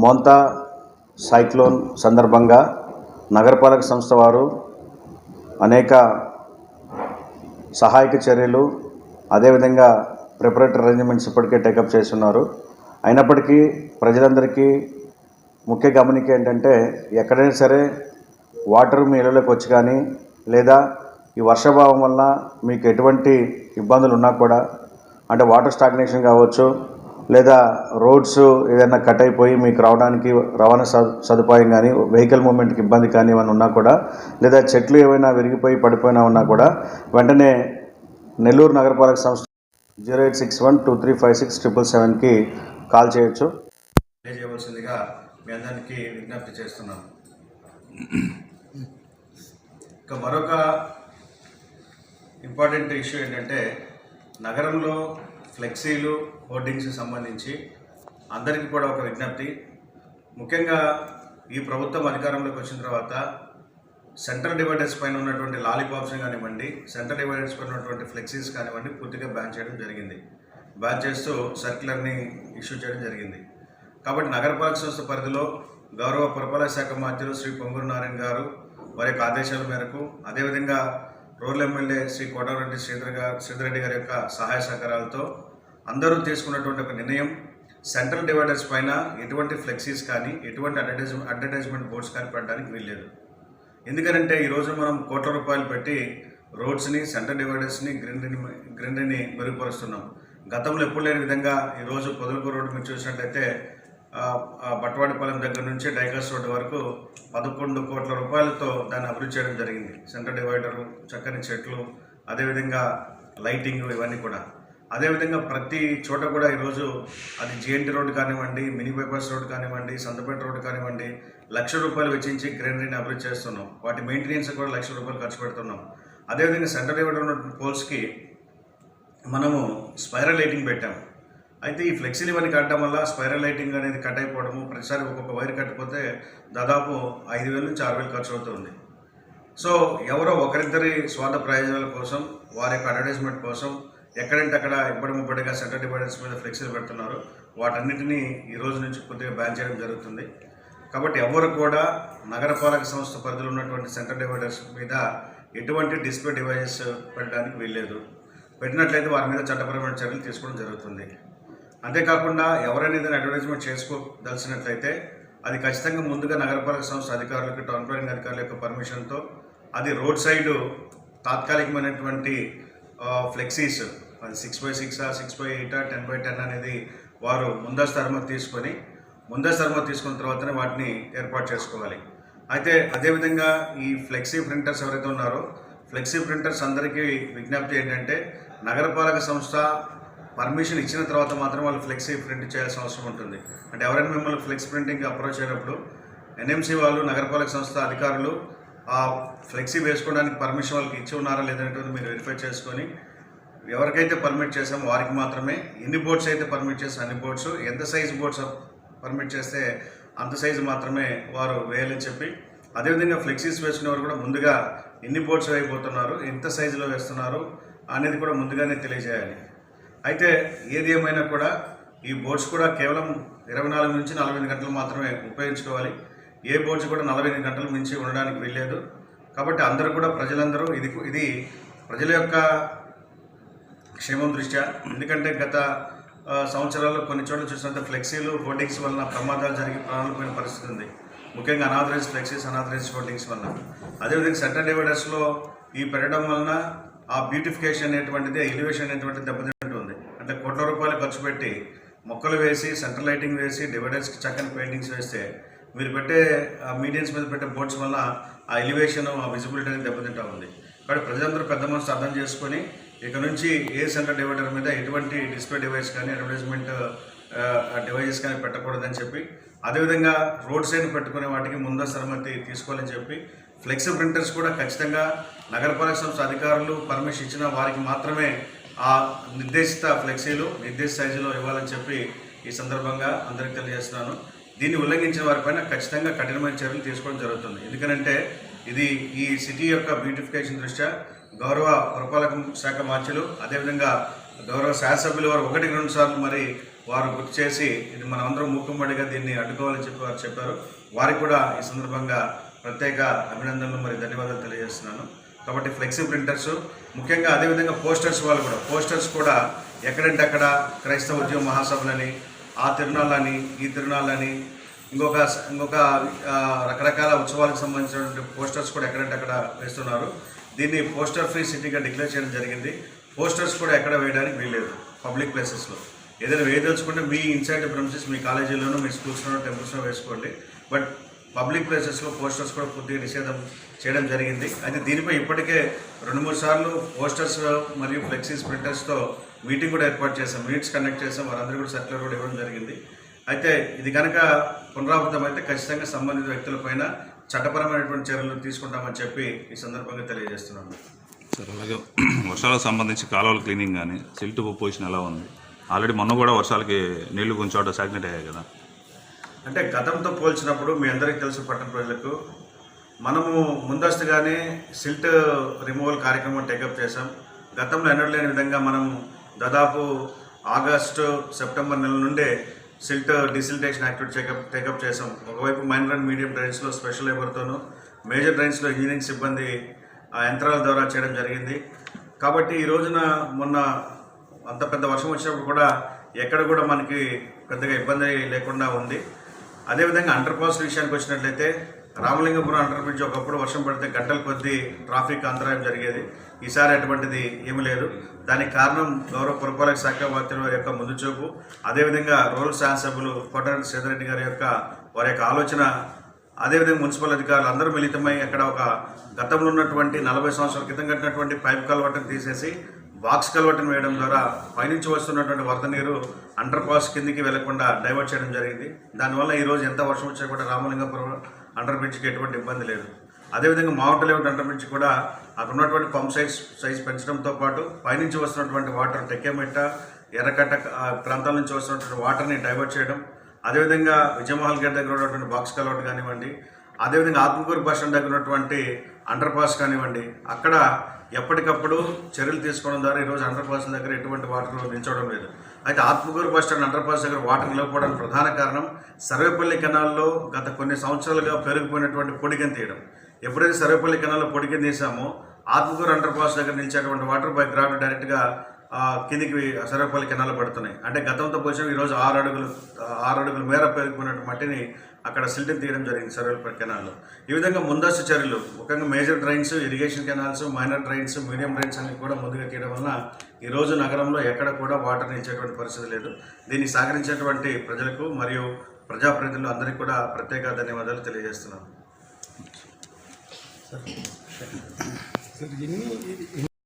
Montha cyclone సందర్భంగా నగరపాలక సంస్థ వారు అనేక సహాయక చర్యలు అదేవిధంగా ప్రిపరేటరీ అరేంజ్మెంట్స్ ఇప్పటికే టేకప్ చేస్తున్నారు. అయినప్పటికీ ప్రజలందరికీ ముఖ్య గమనిక ఏంటంటే, ఎక్కడైనా సరే వాటర్ మీ ఇళ్ళలోకి వచ్చి కానీ లేదా ఈ వర్షాభావం వల్ల మీకు ఎటువంటి ఇబ్బందులు ఉన్నా కూడా, అంటే వాటర్ స్టాగ్నేషన్ కావచ్చు, లేదా రోడ్స్ ఏదైనా కట్ అయిపోయి మీకు రావడానికి రవాణా సదుపాయం కానీ, వెహికల్ మూవ్మెంట్కి ఇబ్బంది కానీ ఏమైనా ఉన్నా కూడా, లేదా చెట్లు ఏమైనా విరిగిపోయి పడిపోయినా ఉన్నా కూడా వెంటనే నెల్లూరు నగరపాలక సంస్థ 0861235677కి కాల్ చేయొచ్చు. తెలియజేయవలసిందిగా మీ అందరికీ విజ్ఞప్తి చేస్తున్నాను. ఇక మరొక ఇంపార్టెంట్ ఇష్యూ ఏంటంటే, నగరంలో ఫ్లెక్సీలు హోర్డింగ్స్కి సంబంధించి అందరికీ కూడా ఒక విజ్ఞప్తి. ముఖ్యంగా ఈ ప్రభుత్వం అధికారంలోకి వచ్చిన తర్వాత సెంట్రల్ డివైడర్స్ పైన ఉన్నటువంటి లాలీపాప్స్ని కానివ్వండి, సెంట్రల్ డివైడర్స్ పైన ఉన్నటువంటి ఫ్లెక్సీస్ కానివ్వండి పూర్తిగా బ్యాన్ చేయడం జరిగింది. బ్యాన్ చేస్తూ సర్క్యులర్ని ఇష్యూ చేయడం జరిగింది. కాబట్టి నగరపాలక సంస్థ పరిధిలో గౌరవ పురపాలక శాఖ మంత్రులు శ్రీ పొంగూరు నారాయణ గారు వారి యొక్క ఆదేశాల మేరకు, అదేవిధంగా రూరల్ ఎమ్మెల్యే శ్రీ కోటారెడ్డి శ్రీధర్రెడ్డి గారి యొక్క సహాయ సహకారాలతో అందరూ తీసుకున్నటువంటి ఒక నిర్ణయం, సెంట్రల్ డివైడర్స్ పైన ఎటువంటి ఫ్లెక్సీస్ కానీ ఎటువంటి అడ్వర్టైజ్మెంట్ బోర్డ్స్ కానీ పెట్టడానికి వీల్లేదు. ఎందుకంటే ఈరోజు మనం కోట్ల రూపాయలు పెట్టి రోడ్స్ని, సెంట్రల్ డివైడర్స్ని, గ్రీనరీని మెరుగుపరుస్తున్నాం. గతంలో ఎప్పుడు లేని విధంగా ఈరోజు పొదలకూరు రోడ్డు మీరు చూసినట్లయితే బట్వాడిపాలెం దగ్గర నుంచి డైకాస్ రోడ్డు వరకు 11 కోట్ల రూపాయలతో దాన్ని అభివృద్ధి చేయడం జరిగింది. సెంట్రల్ డివైడరు, చక్కని చెట్లు, అదేవిధంగా లైటింగ్, ఇవన్నీ కూడా. అదేవిధంగా ప్రతి చోట కూడా ఈరోజు అది జిఎన్టీ రోడ్డు కానివ్వండి, మినీ బైపాస్ రోడ్డు కానివ్వండి, సంతపేట రోడ్డు కానివ్వండి, ₹1,00,000 వెచ్చించి గ్రీనరీని అభివృద్ధి చేస్తున్నాం. వాటి మెయింటెనెన్స్ కూడా ₹1,00,000 ఖర్చు పెడుతున్నాం. అదేవిధంగా సెంట్రల్ డివైడర్ ఉన్న పోల్స్కి మనము స్పైరల్ లైటింగ్ పెట్టాము. అయితే ఈ ఫ్లెక్సీలు ఇవన్నీ కట్టడం వల్ల స్పైరల్ లైటింగ్ అనేది కట్ అయిపోవడము, ప్రతిసారి ఒక్కొక్క వైర్ కట్టిపోతే దాదాపు 5,000 నుంచి 6,000 ఖర్చు అవుతుంది. సో ఎవరో ఒకరిద్దరి స్వార్థ ప్రయోజనాల కోసం, వారి యొక్క అడ్వర్టైజ్మెంట్ కోసం ఎక్కడంటే అక్కడ ఇబ్బడిముబ్బడిగా సెంట్రల్ డివైడర్స్ మీద ఫ్లెక్సీలు పెడుతున్నారు. వాటన్నిటినీ ఈ రోజు నుంచి కొద్దిగా బ్యాన్ చేయడం జరుగుతుంది. కాబట్టి ఎవరు కూడా నగరపాలక సంస్థ పరిధిలో ఉన్నటువంటి సెంట్రల్ డివైడర్స్ మీద ఎటువంటి డిస్ప్లే డివైజెస్ పెట్టడానికి వీల్లేదు. పెట్టినట్లయితే వారి మీద చట్టపరమైన చర్యలు తీసుకోవడం జరుగుతుంది. అంతేకాకుండా ఎవరైనా ఏదైనా అడ్వర్టైజ్మెంట్ చేసుకోదలిసినట్లయితే అది ఖచ్చితంగా ముందుగా నగరపాలక సంస్థ అధికారులకు, టౌన్ ప్లానింగ్ అధికారుల యొక్క పర్మిషన్తో అది రోడ్ సైడ్ తాత్కాలికమైనటువంటి ఫ్లెక్సీస్, అది 6x6, 6x8, 10x10 అనేది వారు ముందస్తు అనుమతి తీసుకున్న తర్వాతనే వాటిని ఏర్పాటు చేసుకోవాలి. అయితే అదేవిధంగా ఈ ఫ్లెక్సీ ప్రింటర్స్ ఎవరైతే ఉన్నారో, ఫ్లెక్సీ ప్రింటర్స్ అందరికీ విజ్ఞప్తి ఏంటంటే, నగరపాలక సంస్థ పర్మిషన్ ఇచ్చిన తర్వాత మాత్రం వాళ్ళు ఫ్లెక్సీ ప్రింట్ చేయాల్సిన అవసరం ఉంటుంది. అంటే ఎవరైనా మిమ్మల్ని ఫ్లెక్స్ ప్రింటింగ్కి అప్రోచ్ అయినప్పుడు ఎన్ఎంసీ వాళ్ళు, నగరపాలక సంస్థ అధికారులు ఆ ఫ్లెక్సీ వేసుకోవడానికి పర్మిషన్ వాళ్ళకి ఇచ్చి ఉన్నారా లేదనేటువంటి మీరు వెరిఫై చేసుకొని, ఎవరికైతే పర్మిట్ చేసామో వారికి మాత్రమే, ఎన్ని బోర్డ్స్ అయితే పర్మిట్ చేస్తే అన్ని బోర్డ్స్, ఎంత సైజు బోర్డ్స్ పర్మిట్ చేస్తే అంత సైజు మాత్రమే వారు వేయాలని చెప్పి, అదేవిధంగా ఫ్లెక్సీస్ వేసుకునే వారు కూడా ముందుగా ఎన్ని బోర్డ్స్ వేయబోతున్నారు, ఎంత సైజులో వేస్తున్నారు అనేది కూడా ముందుగానే తెలియజేయాలి. అయితే ఏది ఏమైనా కూడా ఈ బోర్డ్స్ కూడా కేవలం 24 నుంచి 48 గంటలు మాత్రమే ఉపయోగించుకోవాలి. ఏ బోర్డ్స్ కూడా 48 గంటల మించి ఉండడానికి వీల్లేదు. కాబట్టి అందరూ కూడా, ప్రజలందరూ ఇది ప్రజల యొక్క క్షేమం దృష్ట్యా, ఎందుకంటే గత సంవత్సరాల్లో కొన్ని చోట్ల చూసినంత ఫ్లెక్సీలు, హోర్డింగ్స్ వలన ప్రమాదాలు జరిగి ప్రాణాలు పోయిన పరిస్థితి ఉంది. ముఖ్యంగా అనాథరైజ్ ఫ్లెక్సీస్, అనాథరైజ్ హోర్డింగ్స్ వలన. అదేవిధంగా సెంట్రల్ డివైడర్స్లో ఈ పెట్టడం వలన ఆ బ్యూటిఫికేషన్ అనేటువంటిది, ఎలివేషన్ అనేటువంటిది దెబ్బతింటుంది. అంటే కోట్ల రూపాయలు ఖర్చు పెట్టి మొక్కలు వేసి, సెంట్రల్ లైటింగ్ వేసి, డివైడర్స్కి చక్కని పెయింటింగ్స్ వేస్తే మీరు పెట్టే మీడియన్స్ మీద పెట్టే బోర్డ్స్ వల్ల ఆ ఎలివేషన్, ఆ విజిబిలిటీ అనేది దెబ్బతింటా ఉంది. కాబట్టి ప్రజలందరూ పెద్ద మనసు అర్థం చేసుకొని ఇక నుంచి ఏ సెంట్రల్ డివైడర్ మీద ఎటువంటి డిస్ప్లే డివైస్ కానీ, అడ్వర్టైజ్మెంట్ డివైజెస్ కానీ పెట్టకూడదని చెప్పి, అదేవిధంగా రోడ్ సైడ్ పెట్టుకునే వాటికి ముందస్తు అనుమతి తీసుకోవాలని చెప్పి, ఫ్లెక్సీ ప్రింటర్స్ కూడా ఖచ్చితంగా నగరపాలక సంస్థ అధికారులు పర్మిషన్ ఇచ్చిన వారికి మాత్రమే ఆ నిర్దేశిత ఫ్లెక్సీలు నిర్దేశిత సైజులో ఇవ్వాలని చెప్పి ఈ సందర్భంగా అందరికీ తెలియజేస్తున్నాను. దీన్ని ఉల్లంఘించిన వారిపైన ఖచ్చితంగా కఠినమైన చర్యలు తీసుకోవడం జరుగుతుంది. ఎందుకంటే ఇది ఈ సిటీ యొక్క బ్యూటిఫికేషన్ దృష్ట్యా గౌరవ పురపాలక శాఖ మంత్రులు, అదేవిధంగా గౌరవ శాసనసభ్యులు వారు 1-2 సార్లు మరి వారు గుర్తు చేసి ఇది మనం అందరం మూకుమ్మడిగా దీన్ని అడ్డుకోవాలని చెప్పి వారు చెప్పారు. వారికి కూడా ఈ సందర్భంగా ప్రత్యేక అభినందనలు మరి ధన్యవాదాలు తెలియజేస్తున్నాను. కాబట్టి ఫ్లెక్సీ ప్రింటర్స్ ముఖ్యంగా అదేవిధంగా పోస్టర్స్ వాళ్ళు కూడా పోస్టర్స్ కూడా ఎక్కడంటే అక్కడ క్రైస్తవ ఉద్యమ మహాసభలని, ఆ తిరునాళ్ళని, ఈ తిరునాళ్ళని, ఇంకొక రకరకాల ఉత్సవాలకు సంబంధించినటువంటి పోస్టర్స్ కూడా ఎక్కడంటే అక్కడ వేస్తున్నారు. దీన్ని పోస్టర్ ఫ్రీ సిటీగా డిక్లేర్ చేయడం జరిగింది. పోస్టర్స్ కూడా ఎక్కడ వేయడానికి వీల్లేదు పబ్లిక్ ప్లేసెస్లో. ఏదైనా వేయదలుచుకుంటే మీ ఇన్సైడ్ ప్రెమిసెస్ మీ కాలేజీలోనూ, మీ స్కూల్స్లోనూ, టెంపుల్స్లో వేసుకోండి. బట్ పబ్లిక్ ప్లేసెస్లో పోస్టర్స్ కూడా పూర్తిగా నిషేధం చేయడం జరిగింది. అయితే దీనిపై ఇప్పటికే 2-3 సార్లు పోస్టర్స్ మరియు ఫ్లెక్సీస్ ప్రింటర్స్తో మీటింగ్ కూడా ఏర్పాటు చేసాం, మీట్స్ కండక్ట్ చేసాం. వారందరూ కూడా సర్క్యులర్ కూడా ఇవ్వడం జరిగింది. అయితే ఇది కనుక పునరావృతం అయితే ఖచ్చితంగా సంబంధిత వ్యక్తులపైన చట్టపరమైనటువంటి చర్యలు తీసుకుంటామని చెప్పి ఈ సందర్భంగా తెలియజేస్తున్నాను. సార్, అలాగే వర్షాలకు సంబంధించి కాలువల క్లీనింగ్ కానీ సిల్ట్ పొజిషన్ ఎలా ఉంది? ఆల్రెడీ మొన్న కూడా వర్షాలకి నీళ్లు కొంచెం చోట స్టాగ్నేట్ అయ్యాయి కదా. అంటే గతంతో పోల్చినప్పుడు మీ అందరికీ తెలుసు, పట్టణ ప్రజలకు మనము ముందస్తుగానే సిల్ట్ రిమూవల్ కార్యక్రమం టేకప్ చేశాం. గతంలో ఎన్నడూ లేని విధంగా మనం దాదాపు ఆగస్టు, సెప్టెంబర్ నెల నుండే సిల్ట్ డిసిల్టేషన్ యాక్టివిటీ టేకప్ చేసాం. ఒకవైపు మైనర్ అండ్ మీడియం డ్రైన్స్లో స్పెషల్ లేబర్తోనూ, మేజర్ డ్రైన్స్లో ఇంజనీరింగ్ సిబ్బంది ఆ యంత్రాల ద్వారా చేయడం జరిగింది. కాబట్టి ఈ రోజున మొన్న అంత పెద్ద వర్షం వచ్చినప్పుడు కూడా ఎక్కడ కూడా మనకి పెద్దగా ఇబ్బంది లేకుండా ఉంది. అదేవిధంగా అండర్ పాస్ విషయానికి వచ్చినట్లయితే రామలింగపురం అండర్ బ్రిడ్జ్ ఒకప్పుడు వర్షం పడితే గంటల కొద్దీ ట్రాఫిక్ అంతరాయం జరిగేది. ఈసారి అటువంటిది ఏమీ లేదు. దానికి కారణం గౌరవ పురపాలక శాఖ మంత్రి వారి యొక్క ముందు చూపు, అదేవిధంగా రూరల్ శాసనసభ్యులు కోటరెడ్డి శ్రీధర్ గారి యొక్క వారి యొక్క ఆలోచన, అదేవిధంగా మున్సిపల్ అధికారులు అందరూ మిళితమై అక్కడ ఒక గతంలో ఉన్నటువంటి 40 సంవత్సరాల క్రితం కట్టినటువంటి పైప్ కల్వర్టను తీసేసి బాక్స్ కల్వర్టను వేయడం ద్వారా పైనుంచి వస్తున్నటువంటి వరద నీరు అండర్ పాస్ కిందికి వెళ్లకుండా డైవర్ట్ చేయడం జరిగింది. దానివల్ల ఈరోజు ఎంత వర్షం వచ్చినా కూడా రామలింగపురం అండర్ బ్రిడ్జ్కి ఎటువంటి ఇబ్బంది లేదు. అదేవిధంగా మౌంట్ లేఅవుట్ అండర్ బ్రిడ్జ్ కూడా అక్కడ ఉన్నటువంటి పంప్ సైజ్ పెంచడంతో పాటు పైనుంచి వస్తున్నటువంటి వాటర్ టెక్కేమెట్ట, ఎర్రకట్ట ప్రాంతాల నుంచి వస్తున్నటువంటి వాటర్ని డైవర్ట్ చేయడం, అదేవిధంగా విజయమహల్ గేట్ దగ్గర ఉన్నటువంటి బాక్స్ కల్వర్ట్ కానివ్వండి, అదేవిధంగా ఆత్మకూరు బస్ స్టాండ్ దగ్గర ఉన్నటువంటి అండర్ పాస్ కానివ్వండి, అక్కడ ఎప్పటికప్పుడు చర్యలు తీసుకోవడం ద్వారా ఈరోజు అండర్ పాస్ దగ్గర ఎటువంటి వాటర్ నిల్చోవడం లేదు. అయితే Atmakur bus stand under pass దగ్గర వాటర్ నిలవకపోవడానికి ప్రధాన కారణం సర్వేపల్లి కెనాల్లో గత కొన్ని సంవత్సరాలుగా పెరిగిపోయినటువంటి పొడిగని తీయడం. ఎప్పుడైతే సర్వేపల్లి కెనాల్లో పొడిగని తీసామో ఆత్మకూరు అండర్ పాస్ దగ్గర నిలిచేటువంటి వాటర్ బై గ్రావిటీ డైరెక్ట్గా కిందికి సర్వేపల్లి కెనాల్లో పడుతున్నాయి. అంటే గతంతో పోల్చిన ఈరోజు 6 అడుగుల మేర పెరిగిపోయినట్టు మట్టిని అక్కడ సిల్ట్ని తీయడం జరిగింది సర్వేపల్లి కెనాల్లో. ఈ విధంగా ముందస్తు చర్యలు ముఖ్యంగా major drains, irrigation canals, minor drains, medium drains అన్ని కూడా ముందుగా తీయడం వలన ఈరోజు నగరంలో ఎక్కడ కూడా వాటర్ నిలిచేటువంటి పరిస్థితి లేదు. దీన్ని సహకరించేటువంటి ప్రజలకు మరియు ప్రజాప్రతినిధులు అందరికీ కూడా ప్రత్యేక ధన్యవాదాలు తెలియజేస్తున్నాను.